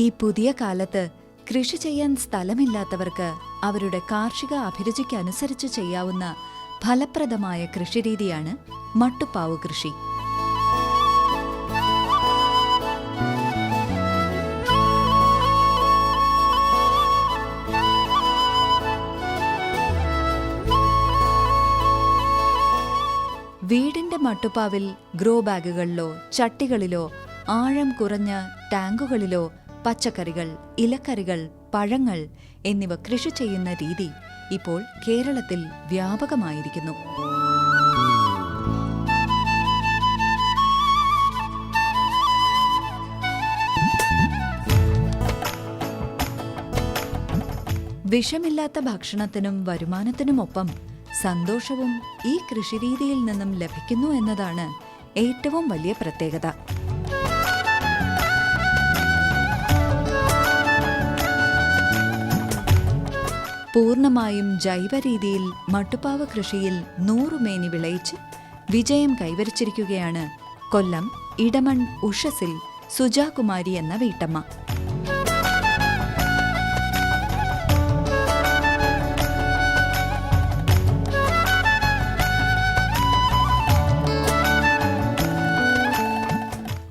ഈ പുതിയ കാലത്ത് കൃഷി ചെയ്യാൻ സ്ഥലമില്ലാത്തവർക്ക് അവരുടെ കാർഷിക അഭിരുചിക്കനുസരിച്ച് ചെയ്യാവുന്ന ഫലപ്രദമായ കൃഷിരീതിയാണ് മട്ടുപ്പാവ് കൃഷി. വീടിന്റെ മട്ടുപ്പാവിൽ ഗ്രോ ബാഗുകളിലോ ചട്ടികളിലോ ആഴം കുറഞ്ഞ ടാങ്കുകളിലോ പച്ചക്കറികൾ, ഇലക്കറികൾ, പഴങ്ങൾ എന്നിവ കൃഷി ചെയ്യുന്ന രീതി ഇപ്പോൾ കേരളത്തിൽ വ്യാപകമായിരിക്കുന്നു. വിഷമില്ലാത്ത ഭക്ഷണത്തിനും വരുമാനത്തിനുമൊപ്പം സന്തോഷവും ഈ കൃഷിരീതിയിൽ നിന്നും ലഭിക്കുന്നു എന്നതാണ് ഏറ്റവും വലിയ പ്രത്യേകത. പൂർണ്ണമായും ജൈവരീതിയിൽ മട്ടുപ്പാവ് കൃഷിയിൽ 100 മേനി വിളയിച്ച് വിജയം കൈവരിച്ചിരിക്കുകയാണ് കൊല്ലം ഇടമൺ ഉഷസിൽ സുജാകുമാരി എന്ന വീട്ടമ്മ.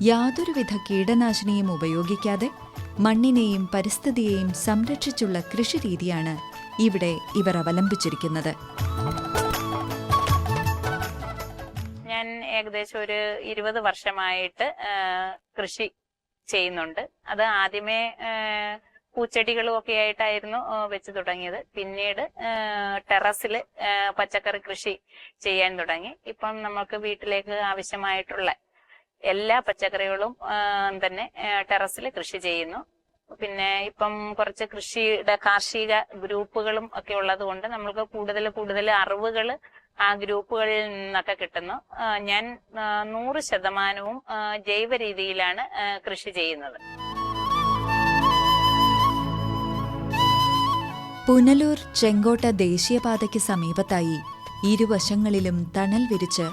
യാതൊരുവിധ കീടനാശിനിയും ഉപയോഗിക്കാതെ മണ്ണിനെയും പരിസ്ഥിതിയെയും സംരക്ഷിച്ചുള്ള കൃഷിരീതിയാണ് ഇവിടെ ഇവർ അവലംബിച്ചിരിക്കുന്നത്. ഞാൻ ഏകദേശം ഒരു 20 വർഷമായിട്ട് കൃഷി ചെയ്യുന്നുണ്ട്. അത് ആദ്യമേ പൂച്ചെടികളും ഒക്കെ ആയിട്ടായിരുന്നു വെച്ച് തുടങ്ങിയത്. പിന്നീട് ടെറസിൽ പച്ചക്കറി കൃഷി ചെയ്യാൻ തുടങ്ങി. ഇപ്പം നമുക്ക് വീട്ടിലേക്ക് ആവശ്യമായിട്ടുള്ള എല്ലാ പച്ചക്കറികളും തന്നെ ടെറസിൽ കൃഷി ചെയ്യുന്നു. പിന്നെ ഇപ്പം കുറച്ച് കൃഷിയുടെ കാർഷിക ഗ്രൂപ്പുകളും ഒക്കെ ഉള്ളത് കൊണ്ട് നമ്മൾക്ക് കൂടുതൽ അറിവുകൾ ആ ഗ്രൂപ്പുകളിൽ നിന്നൊക്കെ കിട്ടുന്നു. ഞാൻ 100% ജൈവ രീതിയിലാണ് കൃഷി ചെയ്യുന്നത്. പുനലൂർ ചെങ്കോട്ട ദേശീയപാതയ്ക്ക് സമീപത്തായി ഇരുവശങ്ങളിലും തണൽ വിരിച്ച്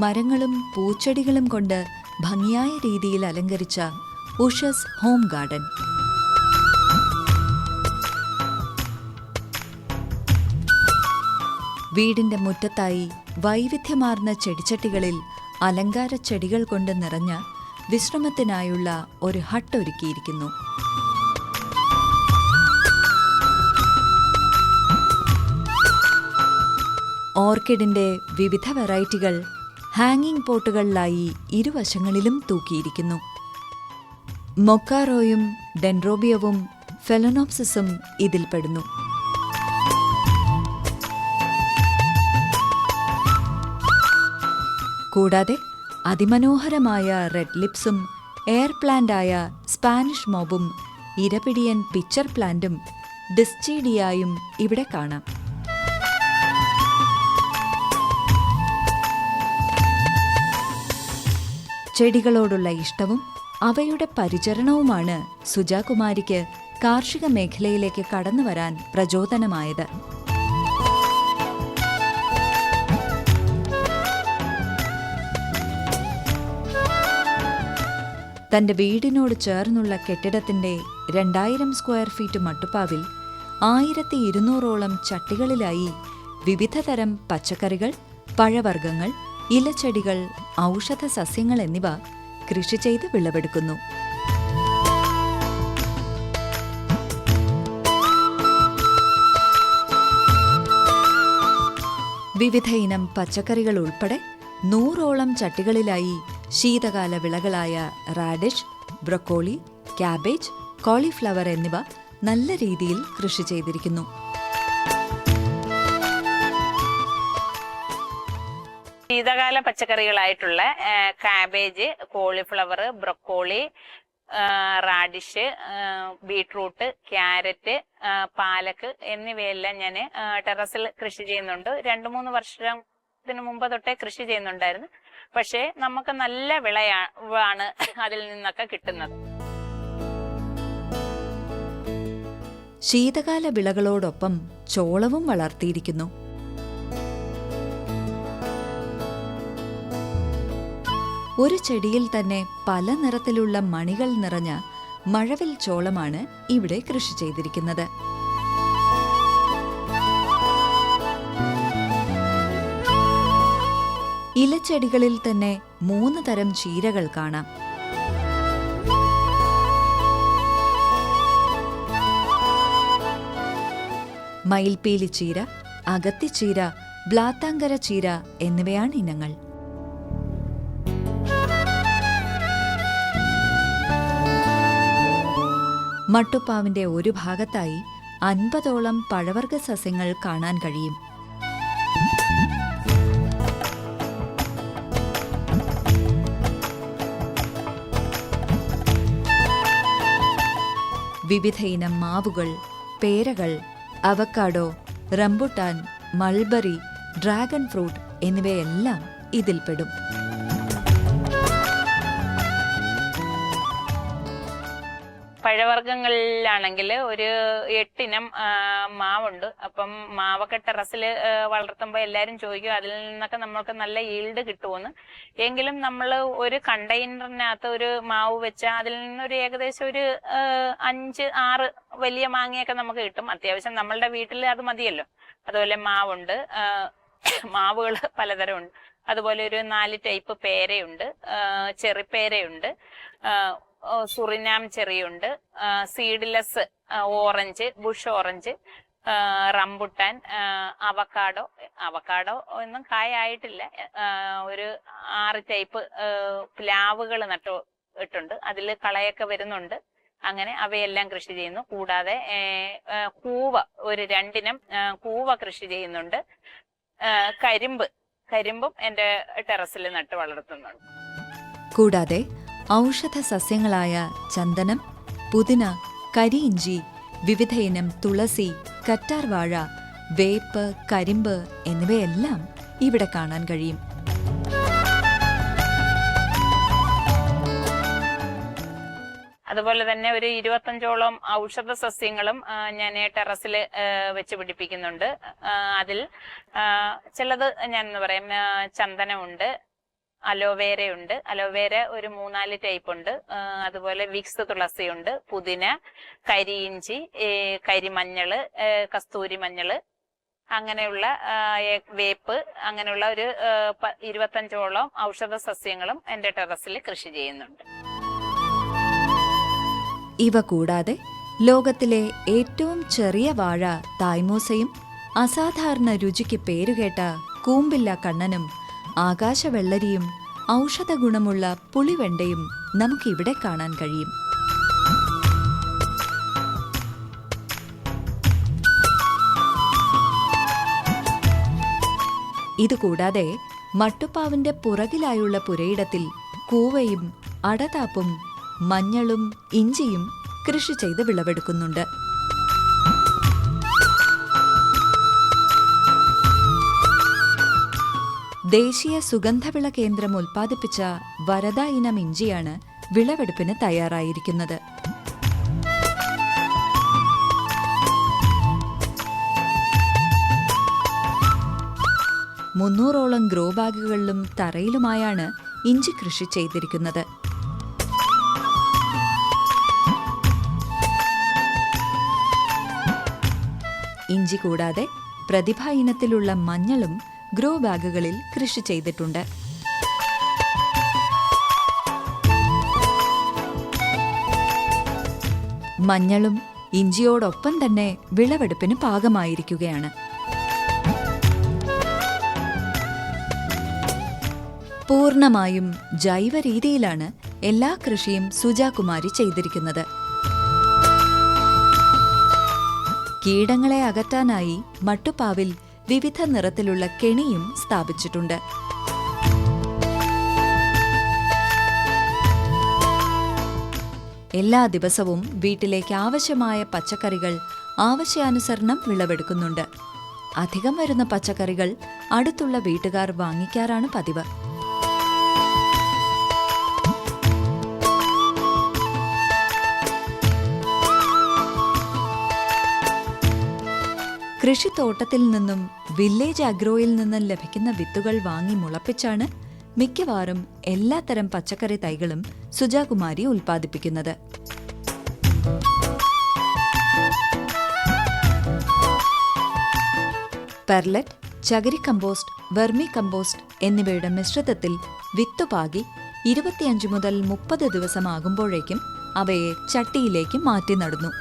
മരങ്ങളും പൂച്ചെടികളും കൊണ്ട് ഭംഗിയായ രീതിയിൽ അലങ്കരിച്ച ഉഷസ് ഹോം ഗാർഡൻ. വീടിന്റെ മുറ്റത്തായി വൈവിധ്യമാർന്ന ചെടിച്ചട്ടികളിൽ അലങ്കാര ചെടികൾ കൊണ്ട് നിറഞ്ഞ വിശ്രമത്തിനായുള്ള ഒരു ഹട്ട് ഒരുക്കിയിരിക്കുന്നു. ഓർക്കിഡിന്റെ വിവിധ വെറൈറ്റികൾ ഹാങ്ങിങ് പോട്ടുകളിലായി ഇരുവശങ്ങളിലും തൂക്കിയിരിക്കുന്നു. മൊക്കാറോയും ഡെൻഡ്രോബിയവും ഫെലനോപ്സിസും ഇതിൽപ്പെടുന്നു. കൂടാതെ അതിമനോഹരമായ റെഡ് ലിപ്സും എയർ പ്ലാന്റായ സ്പാനിഷ് മോബും ഇരപിടിയൻ പിച്ചർ പ്ലാന്റും ഡിസ്ചീഡിയായും ഇവിടെ കാണാം. ചെടികളോടുള്ള ഇഷ്ടവും അവയുടെ പരിചരണവുമാണ് സുജാകുമാരിക്ക് കാർഷിക മേഖലയിലേക്ക് കടന്നുവരാൻ പ്രചോദനമായത്. തന്റെ വീടിനോട് ചേർന്നുള്ള കെട്ടിടത്തിന്റെ 2000 സ്ക്വയർ ഫീറ്റ് മട്ടുപ്പാവിൽ 1200ഓളം ചട്ടികളിലായി വിവിധതരം പച്ചക്കറികൾ, പഴവർഗ്ഗങ്ങൾ, ഇലച്ചെടികൾ, ഔഷധ സസ്യങ്ങൾ എന്നിവ കൃഷി ചെയ്ത് വിളവെടുക്കുന്നു. വിവിധ ഇനം പച്ചക്കറികൾ ഉൾപ്പെടെ 100ഓളം ചട്ടികളിലായി ശീതകാല വിളകളായ റാഡിഷ്, ബ്രൊക്കോളി, ക്യാബേജ്, കോളിഫ്ലവർ എന്നിവ നല്ല രീതിയിൽ കൃഷി ചെയ്തിരിക്കുന്നു. ശീതകാല പച്ചക്കറികളായിട്ടുള്ള cabbage, cauliflower, broccoli, radish, beetroot, carrot, പാലക്ക് എന്നിവയെല്ലാം ഞാൻ ടെറസിൽ കൃഷി ചെയ്യുന്നുണ്ട്. 2-3 വർഷത്തിന് മുമ്പ് തൊട്ടേ കൃഷി ചെയ്യുന്നുണ്ടായിരുന്നു. പക്ഷേ നമുക്ക് നല്ല വിളയാണ് അതിൽ നിന്നൊക്കെ കിട്ടുന്നത്. ശീതകാല വിളകളോടൊപ്പം ചോളവും വളർത്തിയിരിക്കുന്നു. ഒരു ചെടിയിൽ തന്നെ പല നിറത്തിലുള്ള മണികൾ നിറഞ്ഞ മഴവിൽ ചോളമാണ് ഇവിടെ കൃഷി ചെയ്തിരിക്കുന്നത്. ഇലച്ചെടികളിൽ തന്നെ 3 തരം ചീരകൾ കാണാം. മയിൽപീലി ചീര, അഗത്തിച്ചീര, ബ്ലാത്താങ്കര ചീര എന്നിവയാണ് ഇനങ്ങൾ. മട്ടുപ്പാവിന്റെ ഒരു ഭാഗത്തായി 50ഓളം പഴവർഗ സസ്യങ്ങൾ കാണാൻ കഴിയും. വിവിധയിനം മാവുകൾ, പേരകൾ, avocado, rambutan, mulberry, dragon fruit എന്നിവയെല്ലാം ഇതിൽപ്പെടും. പഴവർഗ്ഗങ്ങളിലാണെങ്കിൽ ഒരു 8 ഇനം മാവുണ്ട്. അപ്പം മാവൊക്കെ ടെറസിൽ വളർത്തുമ്പോൾ എല്ലാവരും ചോദിക്കും അതിൽ നിന്നൊക്കെ നമ്മൾക്ക് നല്ല ഈൽഡ് കിട്ടുമെന്ന്. എങ്കിലും നമ്മൾ ഒരു കണ്ടെയ്നറിനകത്ത് ഒരു മാവ് വെച്ചാൽ അതിൽ നിന്നൊരു ഏകദേശം ഒരു 5-6 വലിയ മാങ്ങയൊക്കെ നമുക്ക് കിട്ടും. അത്യാവശ്യം നമ്മളുടെ വീട്ടിൽ അത് മതിയല്ലോ. അതുപോലെ മാവുണ്ട്, മാവുകൾ പലതരം ഉണ്ട്. അതുപോലെ ഒരു 4 ടൈപ്പ് പേരയുണ്ട്, ചെറിപ്പേരയുണ്ട്, സുറിനാം ചെറിയുണ്ട്, seedless orange, bush orange, rambutan, avocado ഒന്നും കായായിട്ടില്ല. ഒരു 6 ടൈപ്പ് പ്ലാവുകൾ നട്ടിട്ടുണ്ട്. അതിൽ കളയൊക്കെ വരുന്നുണ്ട്. അങ്ങനെ അവയെല്ലാം കൃഷി ചെയ്യുന്നു. കൂടാതെ കൂവ, ഒരു 2 ഇനം കൂവ കൃഷി ചെയ്യുന്നുണ്ട്. കരിമ്പും എൻ്റെ ടെറസിൽ നട്ട് വളർത്തുന്നുണ്ട്. കൂടാതെ ഔഷധ സസ്യങ്ങളായ ചന്ദനം, പുതിന, കരിയിഞ്ചി, വിവിധയിനം തുളസി, കറ്റാർവാഴ, വേപ്പ്, കരിമ്പ് എന്നിവയെല്ലാം ഇവിടെ കാണാൻ കഴിയും. അതുപോലെ തന്നെ ഒരു 25ഓളം ഔഷധ സസ്യങ്ങളും ഞാൻ ടെറസിൽ വെച്ച് പിടിപ്പിക്കുന്നുണ്ട്. അതിൽ ചിലത് ഞാൻ പറയാം, ചന്ദനമുണ്ട്, അലോവേരയുണ്ട്. അലോവേര ഒരു 3-4 ടൈപ്പ് ഉണ്ട്. അതുപോലെ വിക്സ് തുളസിയുണ്ട്, പുതിന, കരിയിഞ്ചി, കരിമഞ്ഞള്, കസ്തൂരി മഞ്ഞള്, അങ്ങനെയുള്ള വേപ്പ്, അങ്ങനെയുള്ള ഒരു 25ഓളം ഔഷധ സസ്യങ്ങളും എൻ്റെ ടെറസിൽ കൃഷി ചെയ്യുന്നുണ്ട്. ഇവ കൂടാതെ ലോകത്തിലെ ഏറ്റവും ചെറിയ വാഴ തായ്മൂസയും അസാധാരണ രുചിക്ക് പേരുകേട്ട കൂമ്പില്ല കണ്ണനും ആകാശവെള്ളരിയും ഔഷധ ഗുണമുള്ള പുളിവെണ്ടയും നമുക്കിവിടെ കാണാൻ കഴിയും. ഇതുകൂടാതെ മട്ടുപ്പാവിന്റെ പുറകിലായുള്ള പുരയിടത്തിൽ കൂവയും അടതാപ്പും മഞ്ഞളും ഇഞ്ചിയും കൃഷി ചെയ്ത് വിളവെടുക്കുന്നുണ്ട്. ദേശീയ സുഗന്ധവിള കേന്ദ്രം ഉൽപ്പാദിപ്പിച്ച വരദ ഇനം ഇഞ്ചിയാണ് വിളവെടുപ്പിന് തയ്യാറായിരിക്കുന്നത്. മുന്നൂറോളം ഗ്രോ ബാഗുകളിലും തറയിലുമായാണ് ഇഞ്ചി കൃഷി ചെയ്തിരിക്കുന്നത്. ഇഞ്ചി കൂടാതെ പ്രതിഭ ഇനത്തിലുള്ള മഞ്ഞളും ഗ്രോ ബാഗുകളിൽ കൃഷി ചെയ്തിട്ടുണ്ട്. മഞ്ഞളും ഇഞ്ചിയോടൊപ്പം തന്നെ വിളവെടുപ്പിന് പാകമായിരിക്കുകയാണ്. പൂർണ്ണമായും ജൈവ രീതിയിലാണ് എല്ലാ കൃഷിയും സുജാകുമാരി ചെയ്തിരിക്കുന്നത്. കീടങ്ങളെ അകറ്റാനായി മട്ടുപ്പാവിൽ വിവിധ നിറത്തിലുള്ള കെണിയും സ്ഥാപിച്ചിട്ടുണ്ട്. എല്ലാ ദിവസവും വീട്ടിലേക്ക് ആവശ്യമായ പച്ചക്കറികൾ ആവശ്യാനുസരണം വിളവെടുക്കുന്നുണ്ട്. അധികം വരുന്ന പച്ചക്കറികൾ അടുത്തുള്ള വീട്ടുകാർ വാങ്ങിക്കാറാണ് പതിവ്. കൃഷിത്തോട്ടത്തിൽ നിന്നും വില്ലേജ് അഗ്രോയിൽ നിന്നും ലഭിക്കുന്ന വിത്തുകൾ വാങ്ങി മുളപ്പിച്ചാണ് മിക്കവാറും എല്ലാത്തരം പച്ചക്കറി തൈകളും സുജാകുമാരി ഉൽപ്പാദിപ്പിക്കുന്നത്. പെർലറ്റ്, ചകിരി കമ്പോസ്റ്റ്, വെർമി കമ്പോസ്റ്റ് എന്നിവയുടെ മിശ്രിതത്തിൽ വിത്തുപാകി 25 മുതൽ 30 ദിവസമാകുമ്പോഴേക്കും അവയെ ചട്ടിയിലേക്ക് മാറ്റി നടുന്നു.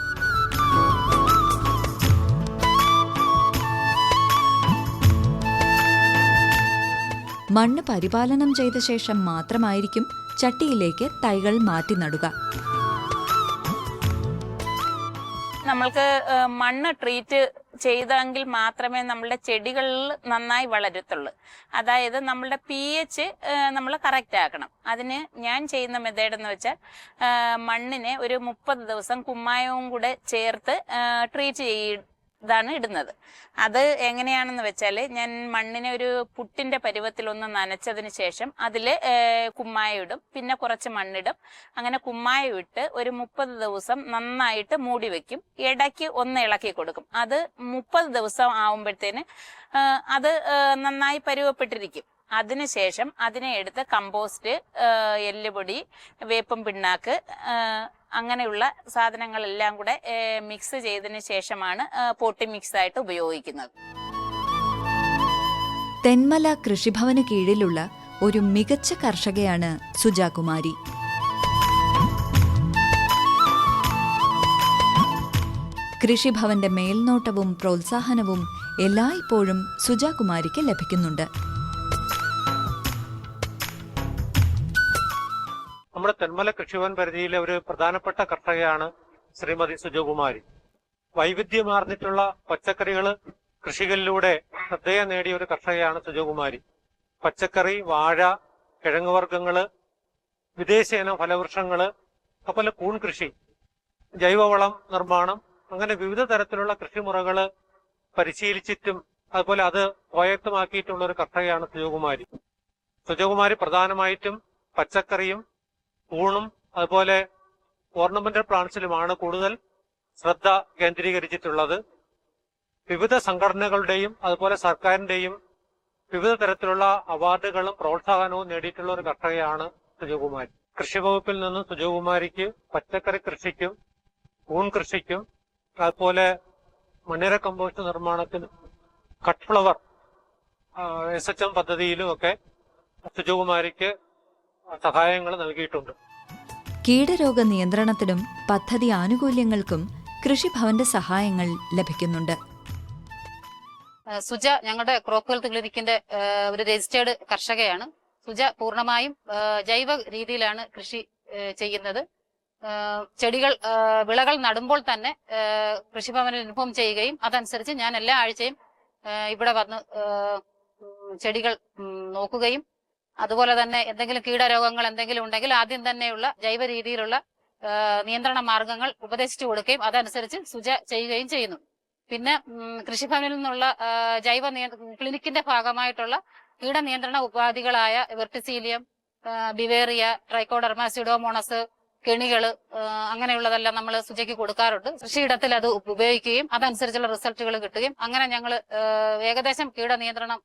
മണ്ണ് പരിപാലനം ചെയ്ത ശേഷം മാത്രമായിരിക്കും ചട്ടിയിലേക്ക് തൈകൾ മാറ്റി നടുക. നമ്മൾക്ക് മണ്ണ് ട്രീറ്റ് ചെയ്തെങ്കിൽ മാത്രമേ നമ്മളുടെ ചെടികളിൽ നന്നായി വളരത്തുള്ളൂ. അതായത് നമ്മളുടെ pH നമ്മൾ കറക്റ്റ് ആക്കണം. അതിന് ഞാൻ ചെയ്യുന്ന മെത്തേഡ് എന്ന് വെച്ചാൽ മണ്ണിനെ ഒരു 30 ദിവസം കുമ്മായവും കൂടെ ചേർത്ത് ട്രീറ്റ് ഇതാണ് ഇടുന്നത്. അത് എങ്ങനെയാണെന്ന് വെച്ചാൽ, ഞാൻ മണ്ണിനെ ഒരു പുട്ടിന്റെ പരുവത്തിലൊന്ന് നനച്ചതിന് ശേഷം അതിൽ കുമ്മായം ഇടും, പിന്നെ കുറച്ച് മണ്ണിടും. അങ്ങനെ കുമ്മായം ഇട്ട് ഒരു 30 ദിവസം നന്നായിട്ട് മൂടി വെക്കും. ഇടയ്ക്ക് ഒന്ന് ഇളക്കി കൊടുക്കും. അത് 30 ദിവസം ആവുമ്പോഴത്തേന് അത് നന്നായി പരുവപ്പെട്ടിരിക്കും. അതിനുശേഷം അതിനെ എടുത്ത് കമ്പോസ്റ്റ്, എല്ലുപൊടി, വേപ്പും പിണ്ണാക്ക് അങ്ങനെയുള്ള സാധനങ്ങളെല്ലാം കൂടെ മിക്സ് ചെയ്തതിന് ശേഷമാണ് പോട്ടി മിക്സ് ആയിട്ട് ഉപയോഗിക്കുന്നത്. തെന്മല കൃഷിഭവന് കീഴിലുള്ള ഒരു മികച്ച കർഷകയാണ് സുജാകുമാരി. കൃഷിഭവന്റെ മേൽനോട്ടവും പ്രോത്സാഹനവും എല്ലായ്പ്പോഴും സുജാകുമാരിക്ക് ലഭിക്കുന്നുണ്ട്. നമ്മുടെ തെന്മല കൃഷിഭവൻ പരിധിയിലെ ഒരു പ്രധാനപ്പെട്ട കർഷകയാണ് ശ്രീമതി സുജകുമാരി. വൈവിധ്യമാർന്നിട്ടുള്ള പച്ചക്കറികൾ കൃഷികളിലൂടെ ശ്രദ്ധേയ നേടിയ ഒരു കർഷകയാണ് സുജകുമാരി. പച്ചക്കറി, വാഴ, കിഴങ്ങുവർഗ്ഗങ്ങള്, വിദേശയിനം ഫലവൃക്ഷങ്ങള്, അതുപോലെ കൂൺ കൃഷി, ജൈവവളം നിർമ്മാണം, അങ്ങനെ വിവിധ തരത്തിലുള്ള കൃഷിമുറകള് പരിശീലിച്ചിട്ടും അതുപോലെ അത് സ്വായത്തമാക്കിയിട്ടുള്ള ഒരു കർഷകയാണ് സുജകുമാരി. സുജകുമാരി പ്രധാനമായിട്ടും പച്ചക്കറിയും കൂണും അതുപോലെ ഓർണമെന്റൽ പ്ലാന്റ്സിലുമാണ് കൂടുതൽ ശ്രദ്ധ കേന്ദ്രീകരിച്ചിട്ടുള്ളത്. വിവിധ സംഘടനകളുടെയും അതുപോലെ സർക്കാരിന്റെയും വിവിധ തരത്തിലുള്ള അവാർഡുകളും പ്രോത്സാഹനവും നേടിയിട്ടുള്ള ഒരു കർഷകയാണ് സുജകുമാരി. കൃഷിവകുപ്പിൽ നിന്നും സുജകുമാരിക്ക് പച്ചക്കറി കൃഷിക്കും കൂൺ കൃഷിക്കും അതുപോലെ മണ്ണിര കമ്പോസ്റ്റ് നിർമ്മാണത്തിനും കട്ട് ഫ്ലവർ SHM പദ്ധതിയിലും ഒക്കെ സുജകുമാരിക്ക് സഹായങ്ങൾ നൽകിയിട്ടുണ്ട്. കീടരോഗ നിയന്ത്രണത്തിനും പദ്ധതി ആനുകൂല്യങ്ങൾക്കും കൃഷിഭവന്റെ സഹായങ്ങൾ ലഭിക്കുന്നുണ്ട്. സുജ ഞങ്ങളുടെ ക്രോപ്പ് ഹെൽത്ത് ക്ലിനിക്കിന്റെ ഒരു രജിസ്റ്റേർഡ് കർഷകയാണ്. സുജ പൂർണ്ണമായും ജൈവ രീതിയിലാണ് കൃഷി ചെയ്യുന്നത്. ചെടികൾ വിളകൾ നടുമ്പോൾ തന്നെ കൃഷിഭവനിൽ ഇൻഫോം ചെയ്യുകയും അതനുസരിച്ച് ഞാൻ എല്ലാ ആഴ്ചയും ഇവിടെ വന്ന് ചെടികൾ നോക്കുകയും അതുപോലെ തന്നെ എന്തെങ്കിലും കീടരോഗങ്ങൾ എന്തെങ്കിലും ഉണ്ടെങ്കിൽ ആദ്യം തന്നെയുള്ള ജൈവ രീതിയിലുള്ള നിയന്ത്രണ മാർഗങ്ങൾ ഉപദേശിച്ചു കൊടുക്കുകയും അതനുസരിച്ച് സുജ ചെയ്യുകയും ചെയ്യുന്നു. പിന്നെ കൃഷിഭവനിൽ നിന്നുള്ള ജൈവ ക്ലിനിക്കിന്റെ ഭാഗമായിട്ടുള്ള കീടനിയന്ത്രണ ഉപാധികളായ വെർട്ടിസീലിയം, ബിവേറിയ, ട്രൈക്കോഡർമ, സിഡോമോണസ്, കെണികള് അങ്ങനെയുള്ളതെല്ലാം നമ്മൾ സുജയ്ക്ക് കൊടുക്കാറുണ്ട്. കൃഷിയിടത്തിൽ അത് ഉപയോഗിക്കുകയും അതനുസരിച്ചുള്ള റിസൾട്ടുകൾ കിട്ടുകയും അങ്ങനെ ഞങ്ങൾ ഏകദേശം കീടനിയന്ത്രണം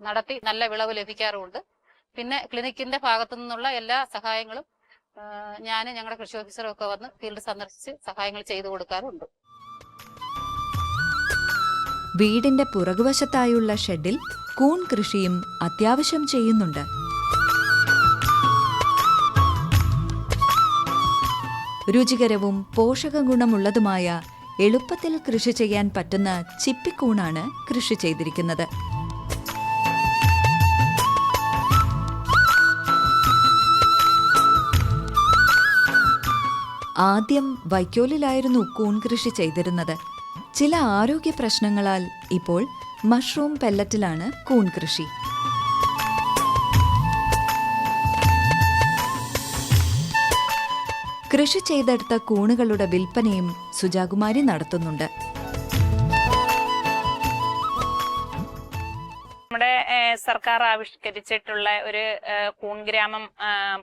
നടത്തി നല്ല വിളവ് ലഭിക്കാറുമുണ്ട്. പിന്നെ ക്ലിനിക്കിന്റെ ഭാഗത്തു നിന്നുള്ള എല്ലാ സഹായങ്ങളും ഞാൻ ഞങ്ങളുടെ കൃഷി ഓഫീസറൊക്കെ വന്ന് ഫീൽഡ് സന്ദർശിച്ച് സഹായങ്ങൾ ചെയ്തു കൊടുക്കാറുണ്ട്. വീടിന്റെ പുറകുവശത്തായുള്ള ഷെഡിൽ കൂൺ കൃഷിയും അത്യാവശ്യം ചെയ്യുന്നുണ്ട്. രുചികരവും പോഷകഗുണമുള്ളതുമായ എളുപ്പത്തിൽ കൃഷി ചെയ്യാൻ പറ്റുന്ന ചിപ്പിക്കൂണാണ് കൃഷി ചെയ്തിരിക്കുന്നത്. ആദ്യം വൈക്കോലിലായിരുന്നു കൂൺ കൃഷി ചെയ്തിരുന്നത്. ചില ആരോഗ്യ പ്രശ്നങ്ങളാൽ ഇപ്പോൾ മഷ്റൂം പെല്ലറ്റിലാണ് കൂൺ കൃഷി. കൃഷി ചെയ്തെടുത്ത കൂണുകളുടെ വിൽപ്പനയും സുജാകുമാരി നടത്തുന്നുണ്ട്. നമ്മുടെ സർക്കാർ ആവിഷ്കരിച്ചിട്ടുള്ള ഒരു കൂൺ ഗ്രാമം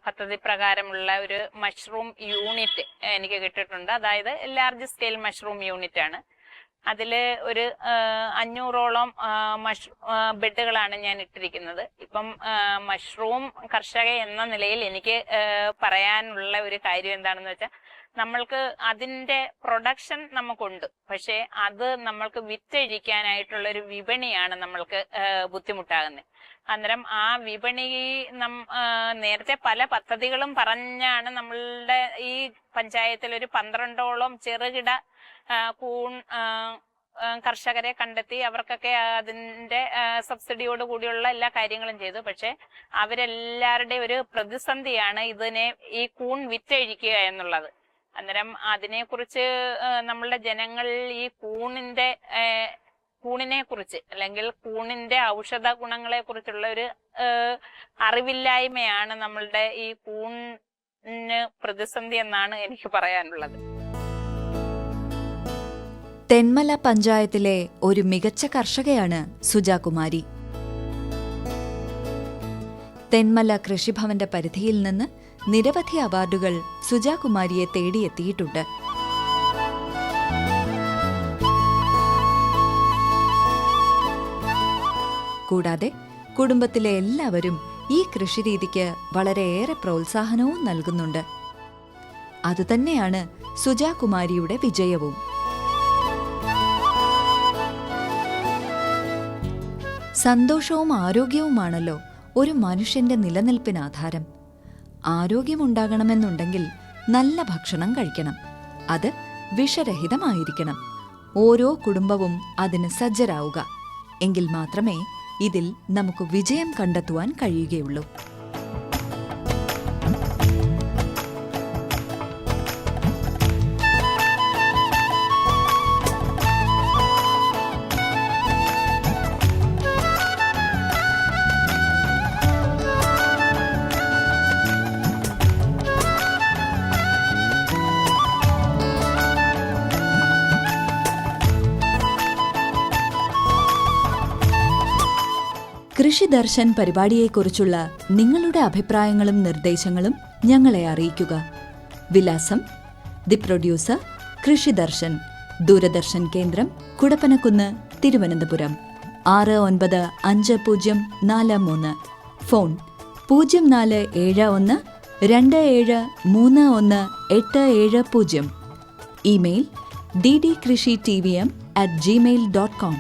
പദ്ധതി പ്രകാരമുള്ള ഒരു മഷ്റൂം യൂണിറ്റ് എനിക്ക് കിട്ടിയിട്ടുണ്ട്. അതായത് ലാർജ് സ്കെയിൽ മഷ്റൂം യൂണിറ്റ് ആണ്. അതില് ഒരു 500ഓളം ബെഡുകളാണ് ഞാൻ ഇട്ടിരിക്കുന്നത്. ഇപ്പം മഷ്റൂം കർഷക എന്ന നിലയിൽ എനിക്ക് പറയാനുള്ള ഒരു കാര്യം എന്താണെന്ന് വെച്ചാൽ, നമ്മൾക്ക് അതിന്റെ പ്രൊഡക്ഷൻ നമുക്കുണ്ട്, പക്ഷെ അത് നമ്മൾക്ക് വിറ്റഴിക്കാനായിട്ടുള്ള ഒരു വിപണിയാണ് നമ്മൾക്ക് ബുദ്ധിമുട്ടാകുന്നത്. അന്നേരം ആ വിപണി നേരത്തെ പല പദ്ധതികളും പറഞ്ഞാണ് നമ്മളുടെ ഈ പഞ്ചായത്തിൽ ഒരു 12ഓളം ചെറുകിട കൂൺ കർഷകരെ കണ്ടെത്തി അവർക്കൊക്കെ അതിന്റെ സബ്സിഡിയോട് കൂടിയുള്ള എല്ലാ കാര്യങ്ങളും ചെയ്തു. പക്ഷെ അവരെല്ലാവരുടെയും ഒരു പ്രതിസന്ധിയാണ് ഈ കൂൺ വിറ്റഴിക്കുക എന്നുള്ളത്. അന്നേരം അതിനെക്കുറിച്ച് നമ്മളുടെ ജനങ്ങൾ ഈ കൂണിനെ കുറിച്ച് അല്ലെങ്കിൽ കൂണിന്റെ ഔഷധ ഗുണങ്ങളെ കുറിച്ചുള്ള ഒരു അറിവില്ലായ്മയാണ് നമ്മളുടെ ഈ കൂണിന് പ്രതിസന്ധി എന്നാണ് എനിക്ക് പറയാനുള്ളത്. തെന്മല പഞ്ചായത്തിലെ ഒരു മികച്ച കർഷകയാണ് സുജാകുമാരി. തെന്മല കൃഷിഭവന്റെ പരിധിയിൽ നിന്ന് നിരവധി അവാർഡുകൾ സുജാകുമാരിയെ തേടിയെത്തിയിട്ടുണ്ട്. കൂടാതെ കുടുംബത്തിലെ എല്ലാവരും ഈ കൃഷിരീതിക്ക് വളരെയേറെ പ്രോത്സാഹനവും നൽകുന്നുണ്ട്. അതുതന്നെയാണ് സുജാകുമാരിയുടെ വിജയവും. സന്തോഷവും ആരോഗ്യവുമാണല്ലോ ഒരു മനുഷ്യന്റെ നിലനിൽപ്പിന് ആധാരം. ആരോഗ്യമുണ്ടാകണമെന്നുണ്ടെങ്കിൽ നല്ല ഭക്ഷണം കഴിക്കണം. അത് വിഷരഹിതമായിരിക്കണം. ഓരോ കുടുംബവും അതിന് സജ്ജരാവുക. എങ്കിൽ മാത്രമേ ഇതിൽ നമുക്ക് വിജയം കണ്ടെത്തുവാൻ കഴിയുകയുള്ളൂ. കൃഷി ദർശൻ പരിപാടിയെക്കുറിച്ചുള്ള നിങ്ങളുടെ അഭിപ്രായങ്ങളും നിർദ്ദേശങ്ങളും ഞങ്ങളെ അറിയിക്കുക. വിലാസം: ദി പ്രൊഡ്യൂസർ, കൃഷി ദർശൻ, ദൂരദർശൻ കേന്ദ്രം, Kudappanakunnu, Thiruvananthapuram 695043. Phone 0471273187. Email ddkrishitvm@gmail.com.